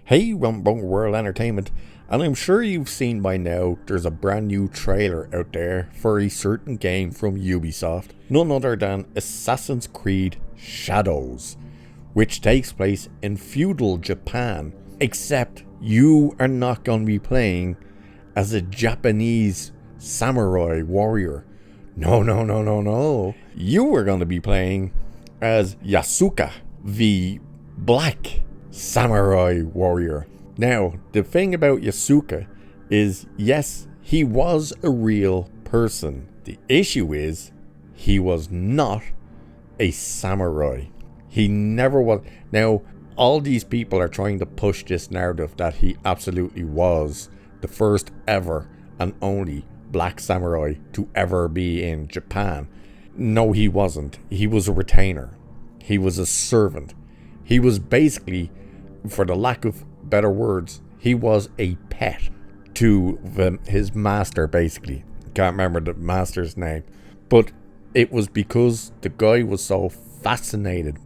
Hey, Rumbung World Entertainment, and I'm sure you've seen by now there's a brand new trailer out there for a certain game from Ubisoft, none other than Assassin's Creed Shadows, which takes place in feudal Japan, except you are not going to be playing as a Japanese samurai warrior. No. You are going to be playing as Yasuka, the black samurai warrior. Now, the thing about Yasuka is, yes, he was a real person. The issue is, he was not a samurai. He never was. Now, all these people are trying to push this narrative that he absolutely was the first ever and only black samurai to ever be in Japan. No, he wasn't. He was a retainer. He was a servant. He was basically, for the lack of better words, he was a pet to his master, basically. Can't remember the master's name. But it was because the guy was so fascinated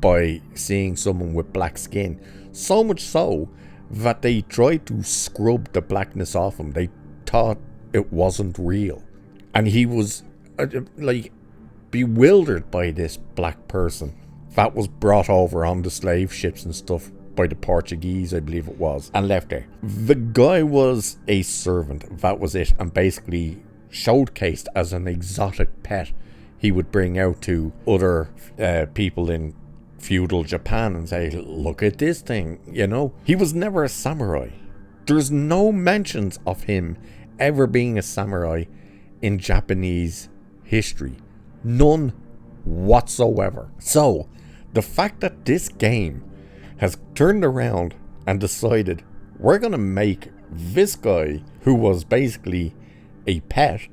by seeing someone with black skin. So much so that they tried to scrub the blackness off him. They thought it wasn't real. And he was bewildered by this black person that was brought over on the slave ships and stuff by the Portuguese, I believe it was, and left there. The guy was a servant, that was it, and basically showcased as an exotic pet he would bring out to other people in feudal Japan and say, look at this thing, you know. He was never a samurai. There's no mentions of him ever being a samurai in Japanese history. None whatsoever. So, the fact that this game has turned around and decided we're going to make this guy, who was basically a pet,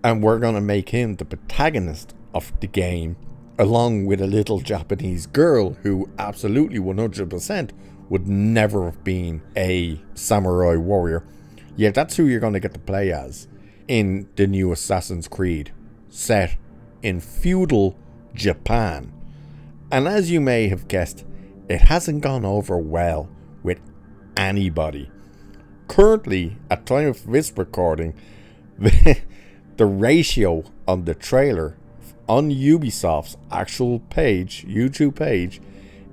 and we're going to make him the protagonist of the game, along with a little Japanese girl who absolutely 100% would never have been a samurai warrior. Yeah, that's who you're going to get to play as in the new Assassin's Creed, set in feudal Japan. And as you may have guessed, it hasn't gone over well with anybody. Currently, at time of this recording, the ratio on the trailer on Ubisoft's actual page, YouTube page,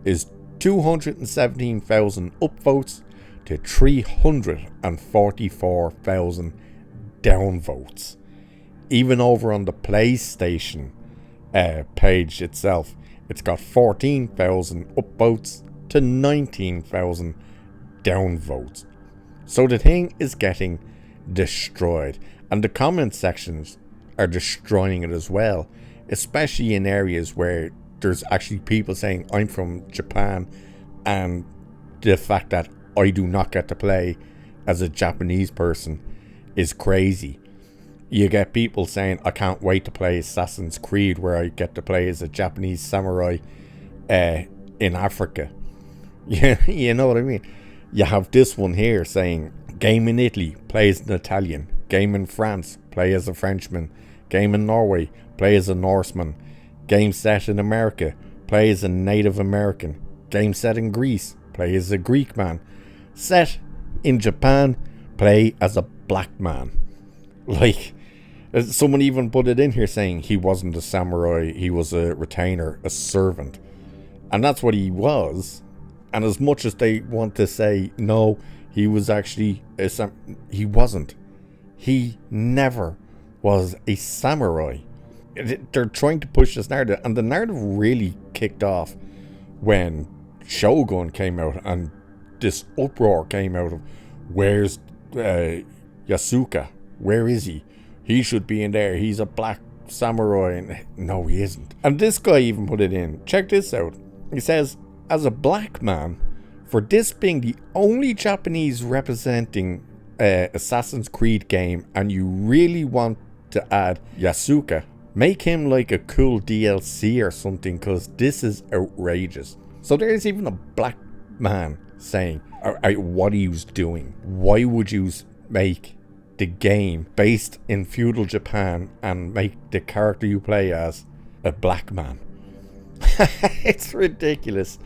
is 217,000 upvotes to 344,000 downvotes. Even over on the PlayStation page itself, it's got 14,000 upvotes to 19,000 downvotes. So the thing is getting destroyed, and the comment sections are destroying it as well, especially in areas where there's actually people saying I'm from Japan, and the fact that I do not get to play as a Japanese person is crazy. You get people saying I can't wait to play Assassin's Creed, where I get to play as a Japanese samurai in Africa. You know what I mean? You have this one here saying game in Italy, play as an Italian. Game in France, play as a Frenchman. Game in Norway, play as a Norseman. Game set in America, play as a Native American. Game set in Greece, play as a Greek man. Set in Japan, play as a black man. Like, someone even put it in here saying he wasn't a samurai, he was a retainer, a servant. And that's what he was. And as much as they want to say, no, he was actually he wasn't. He never was a samurai. They're trying to push this narrative, and the narrative really kicked off when Shogun came out, and this uproar came out of, where's Yasuka? Where is he? He should be in there. He's a black samurai. And no, he isn't. And this guy even put it in. Check this out. He says, as a black man, for this being the only Japanese representing Assassin's Creed game, and you really want to add Yasuka, make him like a cool DLC or something, because this is outrageous. So there's even a black man saying what he was doing. Why would you make the game based in feudal Japan and make the character you play as a black man? It's ridiculous.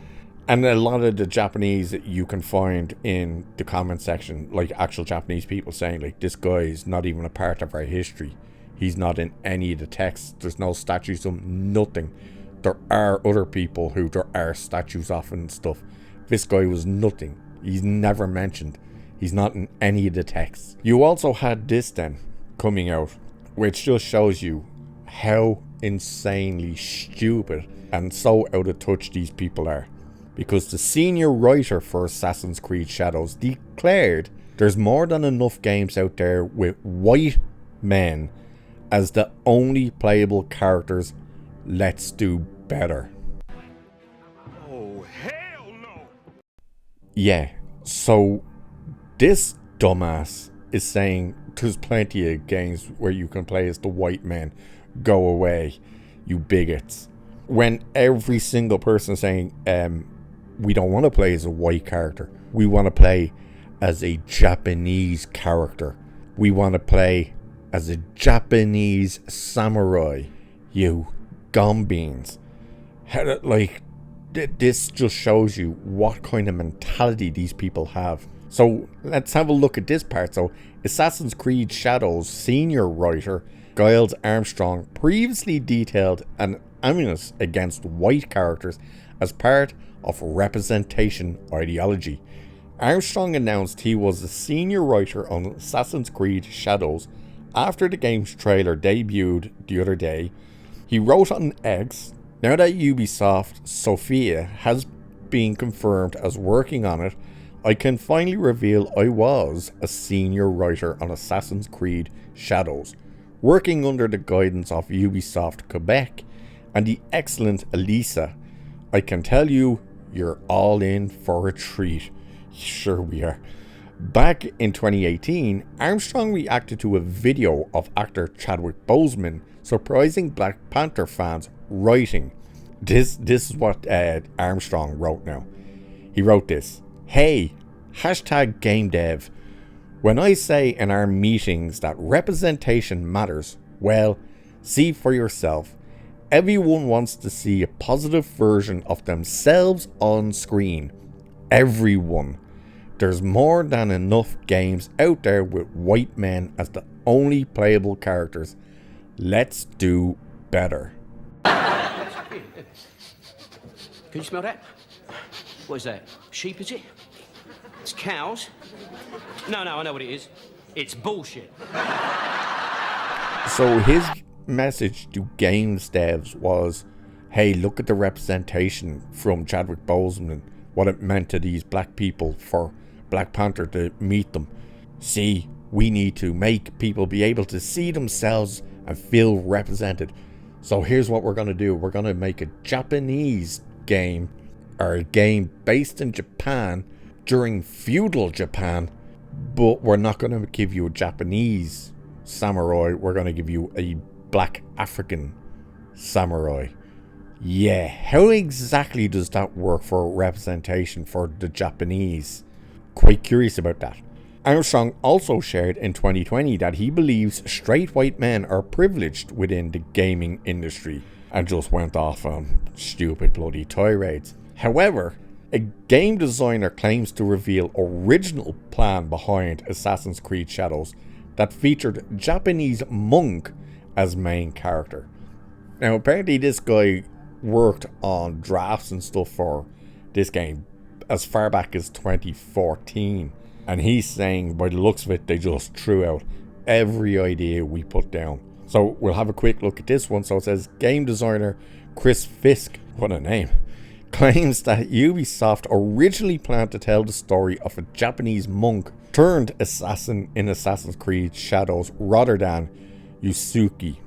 And a lot of the Japanese that you can find in the comment section, like actual Japanese people saying, like, this guy is not even a part of our history. He's not in any of the texts. There's no statues of him, nothing. There are other people who there are statues of and stuff. This guy was nothing. He's never mentioned. He's not in any of the texts. You also had this then coming out, which just shows you how insanely stupid and so out of touch these people are. Because the senior writer for Assassin's Creed Shadows declared there's more than enough games out there with white men as the only playable characters. Let's do better. Oh, hell no! Yeah, so this dumbass is saying there's plenty of games where you can play as the white men. Go away, you bigots. When every single person is saying, we don't want to play as a white character. We want to play as a Japanese character. We want to play as a Japanese samurai. You gumbeans. Like, this just shows you what kind of mentality these people have. So let's have a look at this part. So Assassin's Creed Shadows senior writer Giles Armstrong previously detailed an animus against white characters as part of representation ideology. Armstrong announced he was the senior writer on Assassin's Creed Shadows after the game's trailer debuted the other day. He wrote on X, "Now that Ubisoft Sofia has been confirmed as working on it, I can finally reveal I was a senior writer on Assassin's Creed Shadows, working under the guidance of Ubisoft Quebec and the excellent Elisa. I can tell you, you're all in for a treat." Sure we are. Back in 2018, Armstrong reacted to a video of actor Chadwick Boseman surprising Black Panther fans, writing, this is what Armstrong wrote now. He wrote this: "Hey, hashtag game dev. When I say in our meetings that representation matters, well, see for yourself. Everyone wants to see a positive version of themselves on screen. Everyone. There's more than enough games out there with white men as the only playable characters. Let's do better." Can you smell that? What is that? Sheep, is it? It's cows? No, I know what it is. It's bullshit. So his message to games devs was, hey, look at the representation from Chadwick Boseman, what it meant to these black people for Black Panther to meet them. See, we need to make people be able to see themselves and feel represented. So here's what we're going to do. We're going to make a Japanese game, or a game based in Japan during feudal Japan, but we're not going to give you a Japanese samurai. We're going to give you a black African samurai. Yeah, how exactly does that work for representation for the Japanese? Quite curious about that. Armstrong also shared in 2020 that he believes straight white men are privileged within the gaming industry, and just went off on stupid bloody tirades. However, a game designer claims to reveal original plan behind Assassin's Creed Shadows that featured Japanese monk as main character. Now apparently this guy worked on drafts and stuff for this game as far back as 2014, and he's saying by the looks of it they just threw out every idea we put down. So we'll have a quick look at this one. So it says game designer Chris Fisk, what a name, claims that Ubisoft originally planned to tell the story of a Japanese monk turned assassin in Assassin's Creed Shadows rather than Yasuki.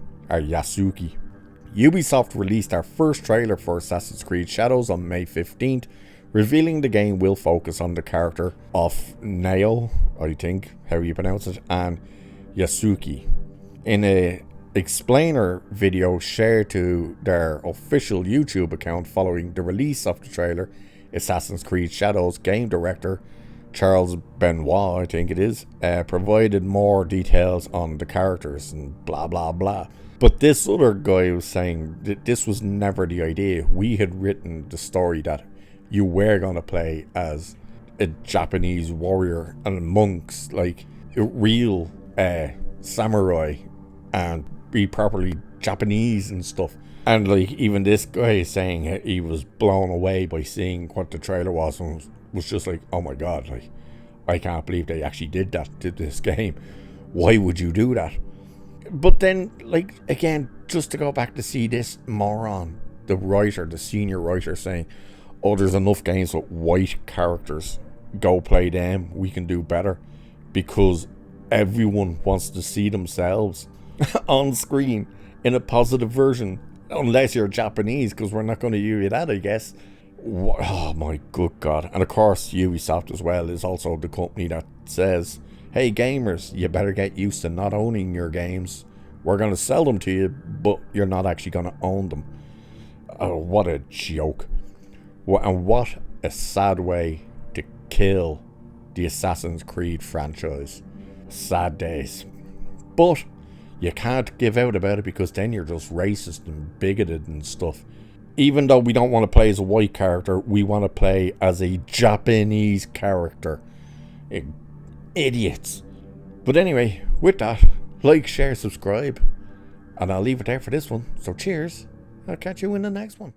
Ubisoft released our first trailer for Assassin's Creed Shadows on May 15th, revealing the game will focus on the character of Nail, I think, how you pronounce it, and Yasuki. In a explainer video shared to their official YouTube account following the release of the trailer, Assassin's Creed Shadows game director Charles Benoit, I think it is, provided more details on the characters and blah blah blah. But this other guy was saying that this was never the idea. We had written the story that you were going to play as a Japanese warrior and monks, like a real samurai, and be properly Japanese and stuff. And like even this guy is saying he was blown away by seeing what the trailer was, and was just like, oh my god, like I can't believe they actually did that to this game. Why would you do that? But then, like, again, just to go back to see this moron, the senior writer, saying, oh, there's enough games with white characters, go play them, we can do better, because everyone wants to see themselves on screen in a positive version, unless you're Japanese, because we're not going to give you that, I guess. Oh my good god. And of course Ubisoft as well is also the company that says, hey gamers, you better get used to not owning your games. We're going to sell them to you, but you're not actually going to own them. Oh, what a joke. And what a sad way to kill the Assassin's Creed franchise. Sad days. But you can't give out about it, because then you're just racist and bigoted and stuff. Even though we don't want to play as a white character, we want to play as a Japanese character. Idiots. But anyway, with that, like, share, subscribe. And I'll leave it there for this one. So cheers. I'll catch you in the next one.